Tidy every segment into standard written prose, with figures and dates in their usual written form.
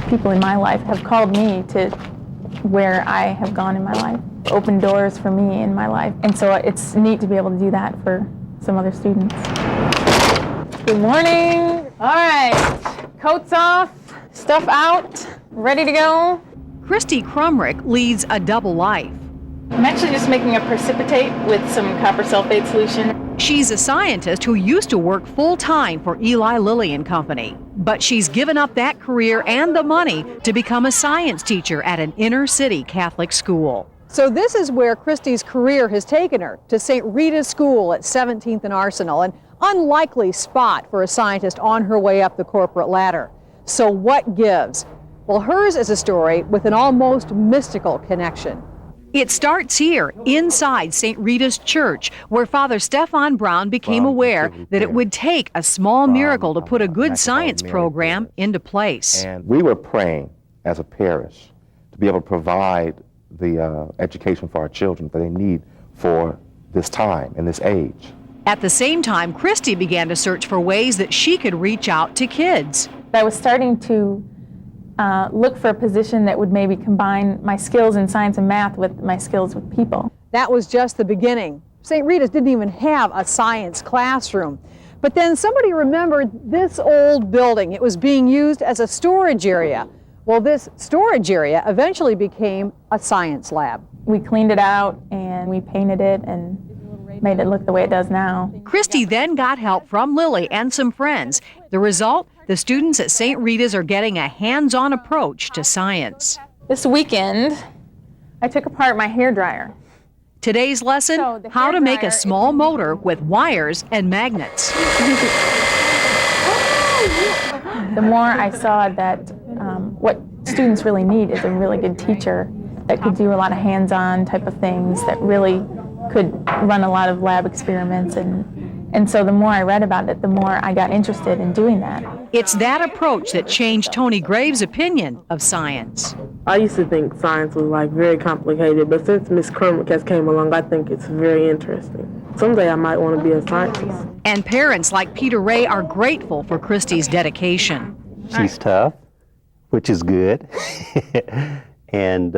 people in my life have called me to where I have gone in my life, opened doors for me in my life. And so it's neat to be able to do that for some other students. Good morning. All right, coats off, stuff out, ready to go. Christy Krumrich leads a double life. I'm actually just making a precipitate with some copper sulfate solution. She's a scientist who used to work full-time for Eli Lilly and Company, but she's given up that career and the money to become a science teacher at an inner-city Catholic school. So this is where Christy's career has taken her, to St. Rita's School at 17th and Arsenal, an unlikely spot for a scientist on her way up the corporate ladder. So what gives? Well, hers is a story with an almost mystical connection. It starts here, inside St. Rita's Church, where Father Stefan Brown became aware that it would take a small miracle to put a good science program into place. And we were praying as a parish to be able to provide the education for our children that they need for this time and this age. At the same time, Christy began to search for ways that she could reach out to kids. I was starting to look for a position that would maybe combine my skills in science and math with my skills with people. That was just the beginning. St. Rita's didn't even have a science classroom. But then somebody remembered this old building. It was being used as a storage area. Well, this storage area eventually became a science lab. We cleaned it out and we painted it and made it look the way it does now. Christy then got help from Lily and some friends. The result, the students at St. Rita's are getting a hands-on approach to science. This weekend, I took apart my hairdryer. Today's lesson, how to make a small motor with wires and magnets. The more I saw that what students really need is a really good teacher that could do a lot of hands-on type of things, that really could run a lot of lab experiments, and so the more I read about it, the more I got interested in doing that. It's that approach that changed Tony Graves' opinion of science. I used to think science was very complicated, but since Miss Krumrich has came along, I think it's very interesting. Someday I might want to be a scientist. And parents like Peter Ray are grateful for Christy's dedication. She's tough, which is good. And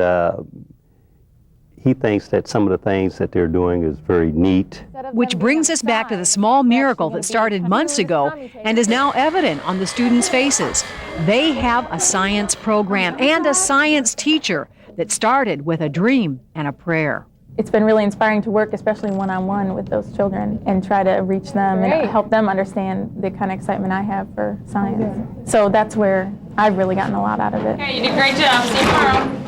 he thinks that some of the things that they're doing is very neat. Which brings us back to the small miracle that started months ago and is now evident on the students' faces. They have a science program and a science teacher that started with a dream and a prayer. It's been really inspiring to work, especially one-on-one with those children, and try to reach them and help them understand the kind of excitement I have for science. So that's where I've really gotten a lot out of it. Okay, you did a great job. See you tomorrow.